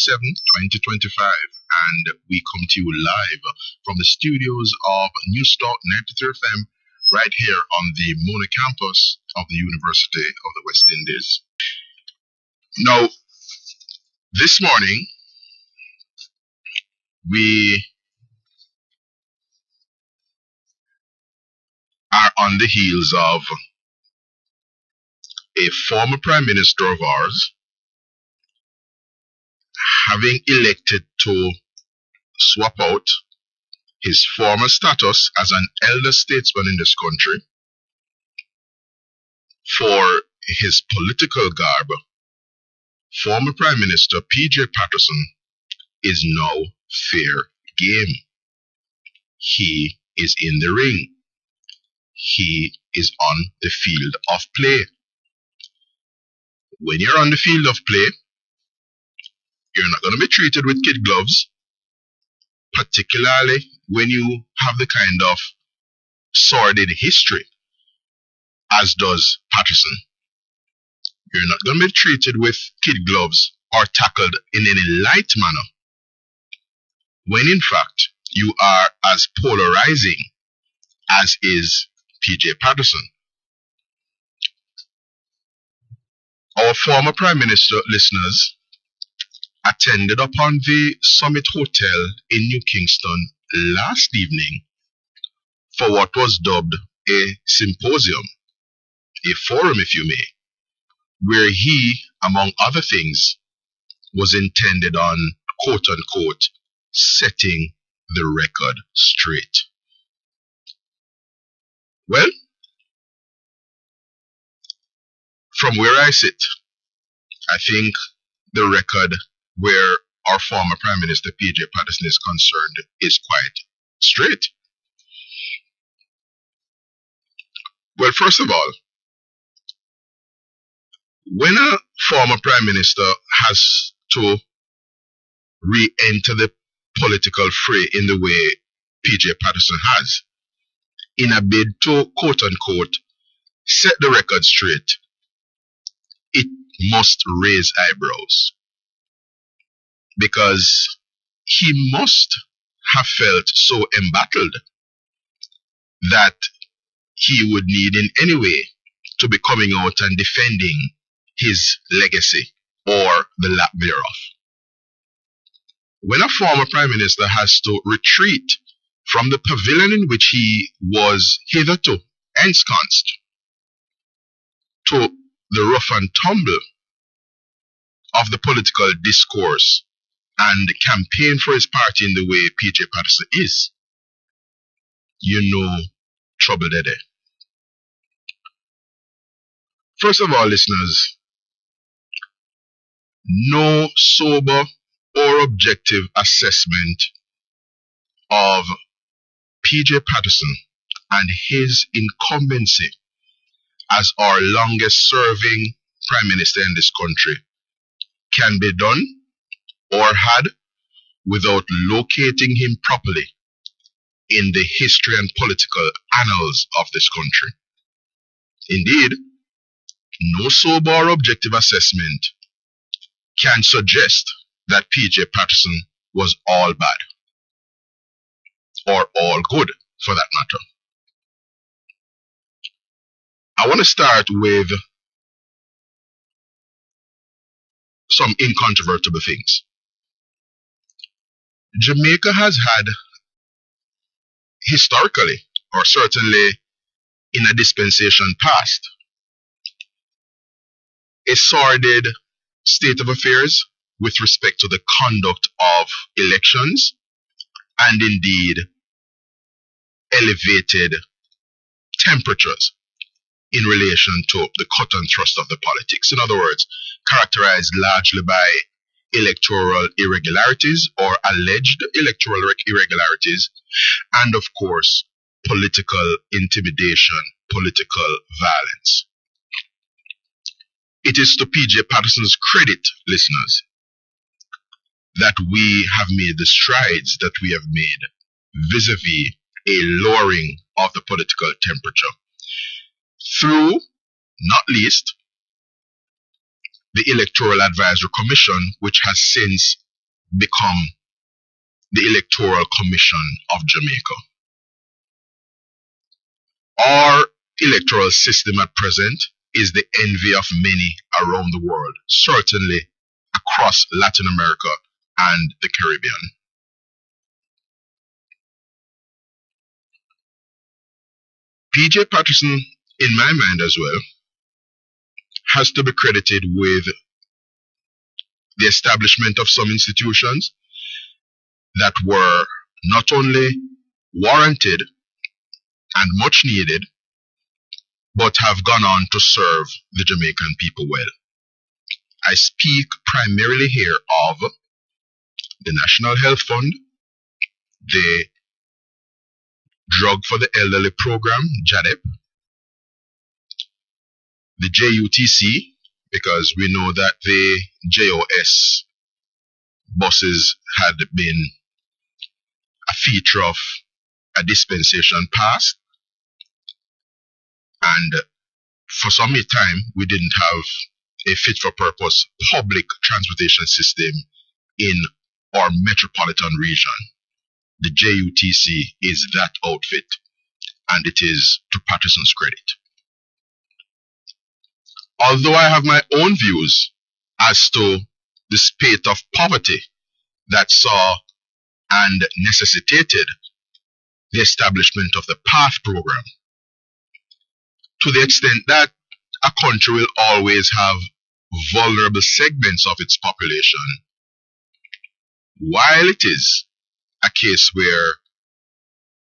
7th, 2025, and we come to you live from the studios of News Talk 93 FM right here on the Mona campus of the University of the West Indies. Now, this morning, we are on the heels of a former Prime Minister of ours having elected to swap out his former status as an elder statesman in this country for his political garb. Former Prime Minister P.J. Patterson is now fair game. He is in the ring. He is on the field of play. When you're on the field of play, you're not going to be treated with kid gloves, particularly when you have the kind of sordid history as does Patterson. You're not going to be treated with kid gloves or tackled in any light manner, when in fact you are as polarizing as is P.J. Patterson. Our former Prime Minister, listeners, attended upon the Summit Hotel in New Kingston last evening for what was dubbed a symposium, a forum if you may, where he, among other things, was intended on, quote-unquote, setting the record straight. Well, from where I sit, I think the record where our former Prime Minister P.J. Patterson is concerned is quite straight. Well, first of all, when a former Prime Minister has to re-enter the political fray in the way P.J. Patterson has, in a bid to, quote-unquote, set the record straight, it must raise eyebrows. Because he must have felt so embattled that he would need in any way to be coming out and defending his legacy or the lack thereof. When a former Prime Minister has to retreat from the pavilion in which he was hitherto ensconced to the rough and tumble of the political discourse and campaign for his party in the way P.J. Patterson is, you know trouble there. First of all, listeners, no sober or objective assessment of P.J. Patterson and his incumbency as our longest serving Prime Minister in this country can be done or had without locating him properly in the history and political annals of this country. Indeed, no sober or objective assessment can suggest that P.J. Patterson was all bad, or all good for that matter. I want to start with some incontrovertible things. Jamaica has had, historically, or certainly in a dispensation past, a sordid state of affairs with respect to the conduct of elections, and indeed elevated temperatures in relation to the cut and thrust of the politics. In other words, characterized largely by electoral irregularities or alleged electoral irregularities, and of course, political intimidation, political violence. It is to P.J. Patterson's credit, listeners, that we have made the strides that we have made vis-a-vis a lowering of the political temperature through, not least, the Electoral Advisory Commission, which has since become the Electoral Commission of Jamaica. Our electoral system at present is the envy of many around the world, certainly across Latin America and the Caribbean. PJ Patterson, in my mind as well, has to be credited with the establishment of some institutions that were not only warranted and much needed, but have gone on to serve the Jamaican people well. I speak primarily here of the National Health Fund, the Drug for the Elderly Program, JADEP, the JUTC, because we know that the JOS buses had been a feature of a dispensation pass, and for some time we didn't have a fit-for-purpose public transportation system in our metropolitan region. The JUTC is that outfit, and it is to Patterson's credit. Although I have my own views as to the spate of poverty that saw and necessitated the establishment of the PATH program, to the extent that a country will always have vulnerable segments of its population, while it is a case where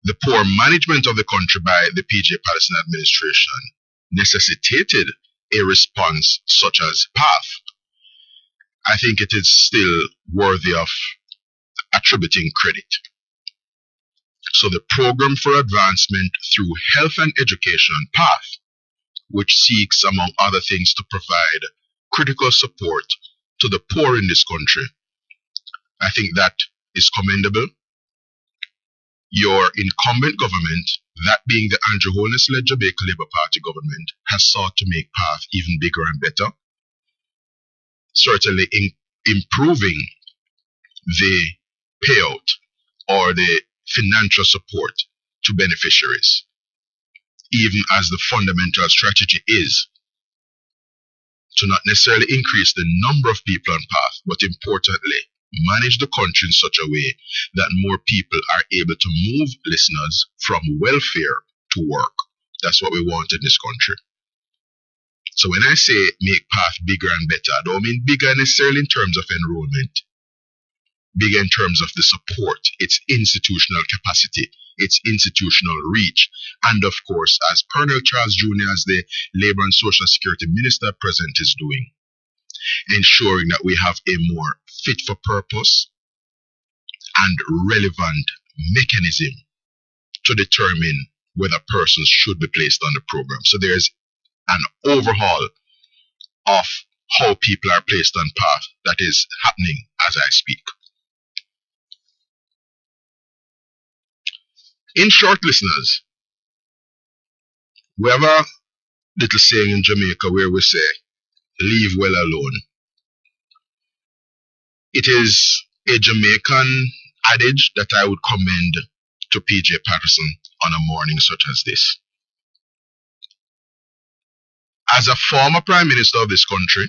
the poor management of the country by the PJ Patterson administration necessitated a response such as PATH, I think it is still worthy of attributing credit. So the Program for Advancement through Health and Education, PATH, which seeks, among other things, to provide critical support to the poor in this country, I think that is commendable. Your incumbent government, that being the Andrew Holness-led Jamaica Labour Party government, has sought to make PATH even bigger and better, certainly improving the payout or the financial support to beneficiaries, even as the fundamental strategy is to not necessarily increase the number of people on PATH, but importantly, manage the country in such a way that more people are able to move listeners from welfare to work. That's what we want in this country. So when I say make PATH bigger and better, I don't mean bigger necessarily in terms of enrollment, bigger in terms of the support, its institutional capacity, its institutional reach, and of course, as Colonel Charles Jr., as the Labour and Social Security Minister present, is doing, ensuring that we have a more fit-for-purpose and relevant mechanism to determine whether persons should be placed on the program. So there's an overhaul of how people are placed on PATH that is happening as I speak. In short, listeners, we have a little saying in Jamaica where we say, leave well alone. It is a Jamaican adage that I would commend to PJ Patterson on a morning such as this. As a former Prime Minister of this country,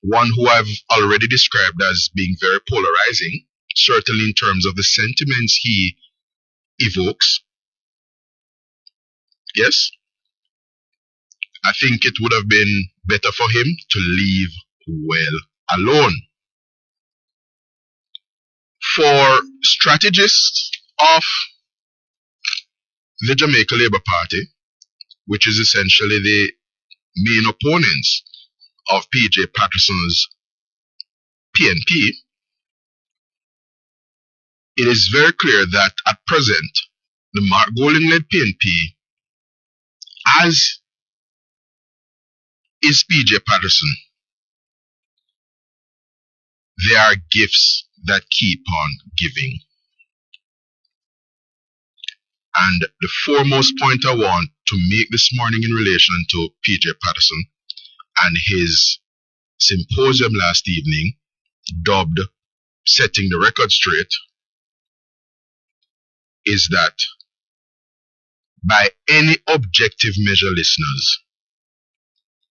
one who I've already described as being very polarizing, certainly in terms of the sentiments he evokes, yes, I think it would have been better for him to leave well alone. For strategists of the Jamaica Labour Party, which is essentially the main opponents of PJ Patterson's PNP, it is very clear that at present, the Mark Golding-led PNP, as is PJ Patterson, they are gifts that keep on giving. And the foremost point I want to make this morning in relation to PJ Patterson and his symposium last evening, dubbed setting the record straight is that by any objective measure, listeners,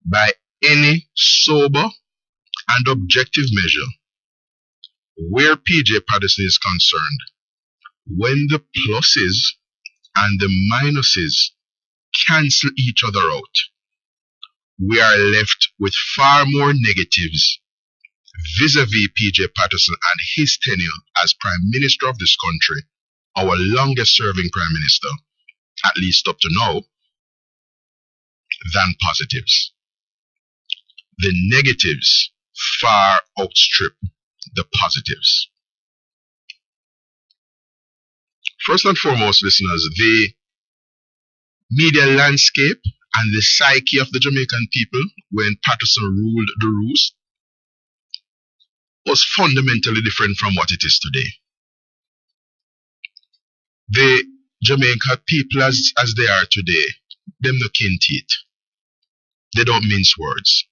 by any sober and objective measure, where PJ Patterson is concerned, when the pluses and the minuses cancel each other out, we are left with far more negatives vis-a-vis PJ Patterson and his tenure as Prime Minister of this country, our longest serving Prime Minister, at least up to now, than positives. The negatives far outstrip the positives. First and foremost, listeners, the media landscape and the psyche of the Jamaican people when Patterson ruled the roost was fundamentally different from what it is today. The Jamaican people as they are today, them no kin teeth. They don't mince words.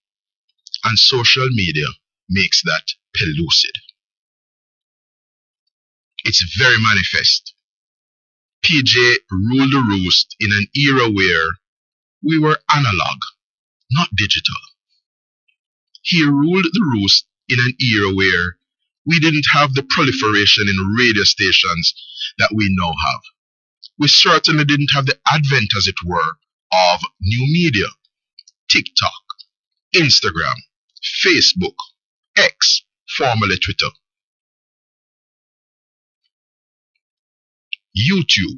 And social media makes that pellucid. It's very manifest. PJ ruled the roost in an era where we were analog, not digital. He ruled the roost in an era where we didn't have the proliferation in radio stations that we now have. We certainly didn't have the advent, as it were, of new media, TikTok, Instagram, Facebook, X, formerly Twitter, YouTube.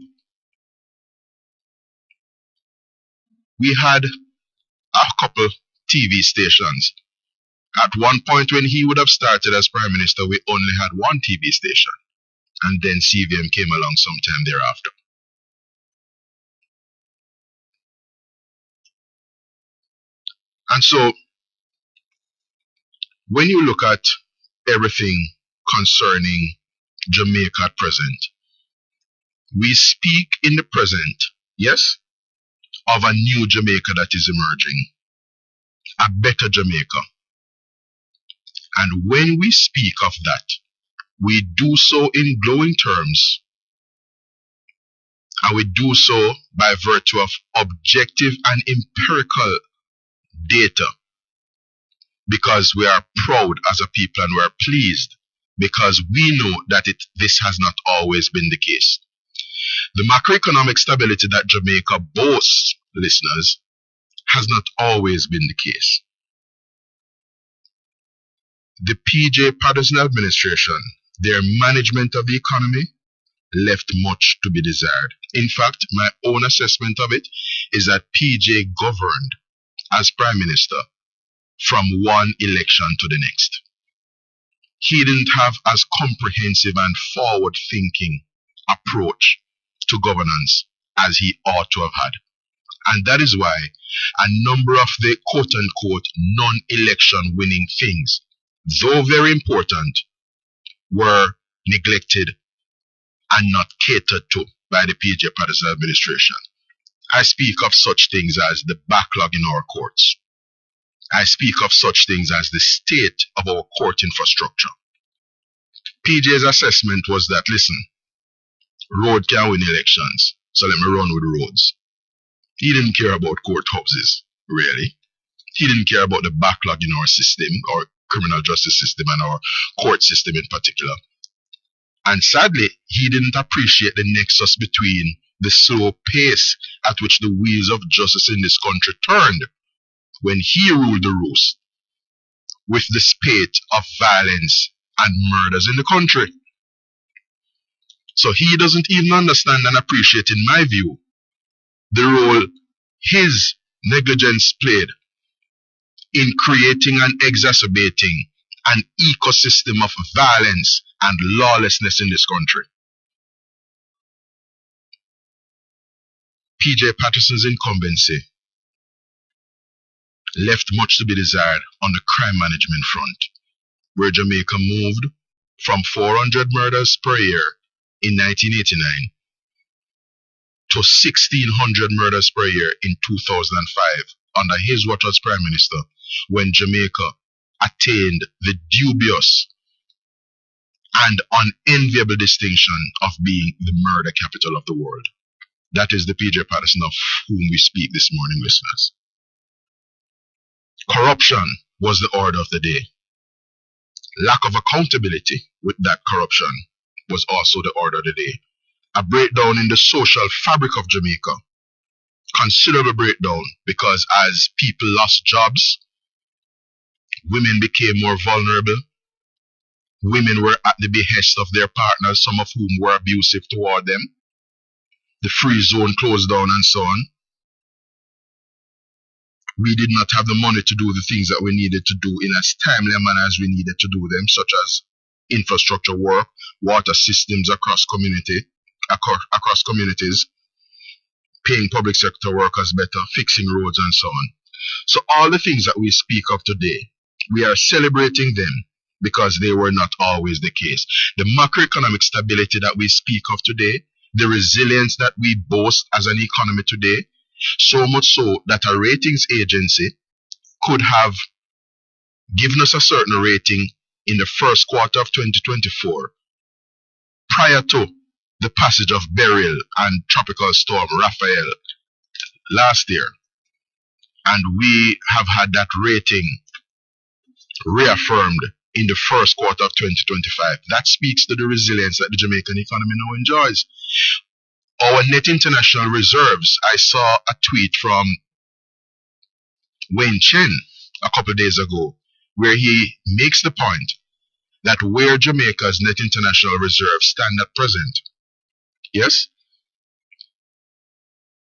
We had a couple TV stations. At one point when he would have started as Prime Minister, we only had one TV station. And then CVM came along sometime thereafter. And so, when you look at everything concerning Jamaica at present, we speak in the present, yes, of a new Jamaica that is emerging, a better Jamaica. And when we speak of that, we do so in glowing terms, and we do so by virtue of objective and empirical data, because we are proud as a people and we are pleased because we know that this has not always been the case. The macroeconomic stability that Jamaica boasts, listeners, has not always been the case. The PJ Patterson administration, their management of the economy, left much to be desired. In fact, my own assessment of it is that PJ governed as Prime Minister from one election to the next. He didn't have as comprehensive and forward-thinking approach to governance as he ought to have had. And that is why a number of the quote-unquote non-election winning things, though very important, were neglected and not catered to by the PJ Patterson administration. I speak of such things as the backlog in our courts. I speak of such things as the state of our court infrastructure. PJ's assessment was that, listen, road can win elections, so let me run with roads. He didn't care about courthouses, really. He didn't care about the backlog in our system, our criminal justice system and our court system in particular. And sadly, he didn't appreciate the nexus between the slow pace at which the wheels of justice in this country turned when he ruled the roost, with the spate of violence and murders in the country. So he doesn't even understand and appreciate, in my view, the role his negligence played in creating and exacerbating an ecosystem of violence and lawlessness in this country. PJ Patterson's incumbency left much to be desired on the crime management front, where Jamaica moved from 400 murders per year in 1989 to 1,600 murders per year in 2005 under his watch as Prime Minister, when Jamaica attained the dubious and unenviable distinction of being the murder capital of the world. That is the PJ Patterson of whom we speak this morning, listeners. Corruption was the order of the day. Lack of accountability with that corruption was also the order of the day. A breakdown in the social fabric of Jamaica. Considerable breakdown, because as people lost jobs, women became more vulnerable. Women were at the behest of their partners, some of whom were abusive toward them. The free zone closed down and so on. We did not have the money to do the things that we needed to do in as timely a manner as we needed to do them, such as infrastructure work, water systems across communities, paying public sector workers better, fixing roads and so on. So all the things that we speak of today, we are celebrating them because they were not always the case. The macroeconomic stability that we speak of today, the resilience that we boast as an economy today, so much so that a ratings agency could have given us a certain rating in the first quarter of 2024 prior to the passage of Beryl and Tropical Storm Raphael last year. And we have had that rating reaffirmed in the first quarter of 2025. That speaks to the resilience that the Jamaican economy now enjoys. Our net international reserves, I saw a tweet from Wayne Chen a couple of days ago, where he makes the point that where Jamaica's net international reserves stand at present, yes,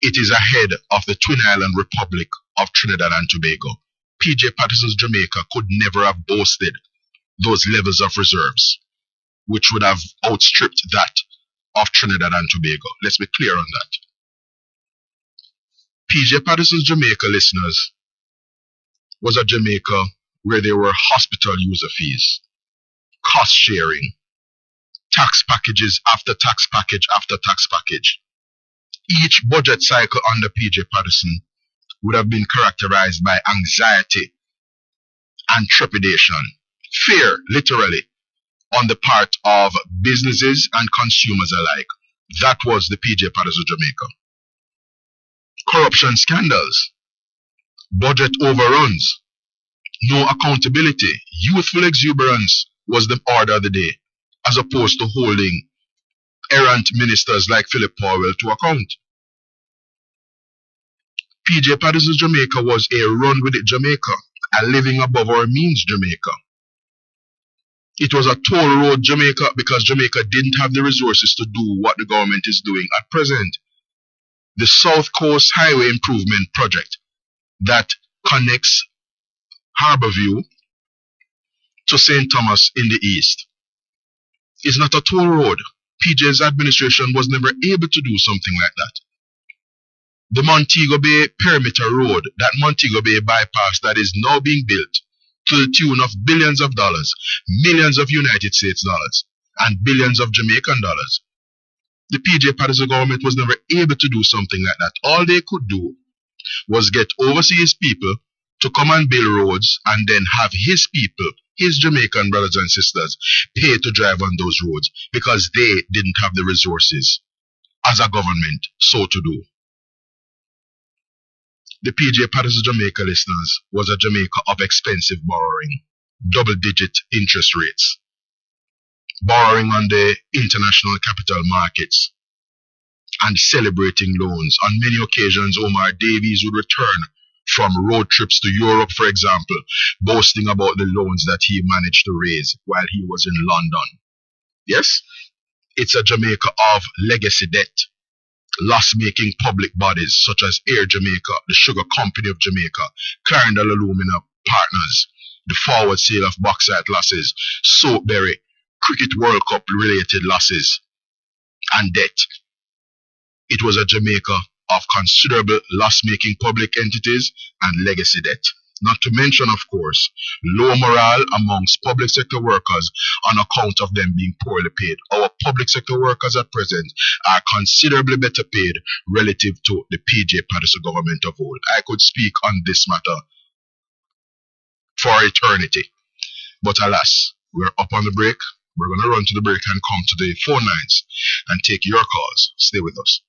it is ahead of the Twin Island Republic of Trinidad and Tobago. PJ Patterson's Jamaica could never have boasted those levels of reserves, which would have outstripped that of Trinidad and Tobago. Let's be clear on that. PJ Patterson's Jamaica, listeners, was a Jamaica where there were hospital user fees, cost sharing, tax packages after tax package after tax package. Each budget cycle under PJ Patterson would have been characterized by anxiety and trepidation, fear, literally, on the part of businesses and consumers alike. That was the PJ Patterson Jamaica. Corruption scandals, budget overruns, no accountability, youthful exuberance was the order of the day, as opposed to holding errant ministers like Philip Powell to account. PJ Patterson's Jamaica was a run with it Jamaica, a living above our means Jamaica. It was a toll road Jamaica because Jamaica didn't have the resources to do what the government is doing at present. The South Coast Highway Improvement Project that connects Harborview to St. Thomas in the east is not a toll road. PJ's administration was never able to do something like that. The Montego Bay Perimeter Road, that Montego Bay bypass that is now being built to the tune of billions of dollars, millions of United States dollars, and billions of Jamaican dollars. The PJ Patterson government was never able to do something like that. All they could do was get overseas people to come and build roads and then have his people, his Jamaican brothers and sisters, pay to drive on those roads because they didn't have the resources as a government so to do. The PJ Patterson Jamaica, listeners, was a Jamaica of expensive borrowing, double-digit interest rates, borrowing on the international capital markets, and celebrating loans. On many occasions, Omar Davies would return from road trips to Europe, for example, boasting about the loans that he managed to raise while he was in London. Yes, it's a Jamaica of legacy debt. Loss-making public bodies such as Air Jamaica, the Sugar Company of Jamaica, Clarendon Alumina Partners, the forward sale of bauxite losses, Soapberry, Cricket World Cup related losses, and debt. It was a Jamaica of considerable loss-making public entities and legacy debt. Not to mention, of course, low morale amongst public sector workers on account of them being poorly paid. Our public sector workers at present are considerably better paid relative to the PJ Patterson government of old. I could speak on this matter for eternity. But alas, we're up on the break. We're going to run to the break and come to the phone lines and take your calls. Stay with us.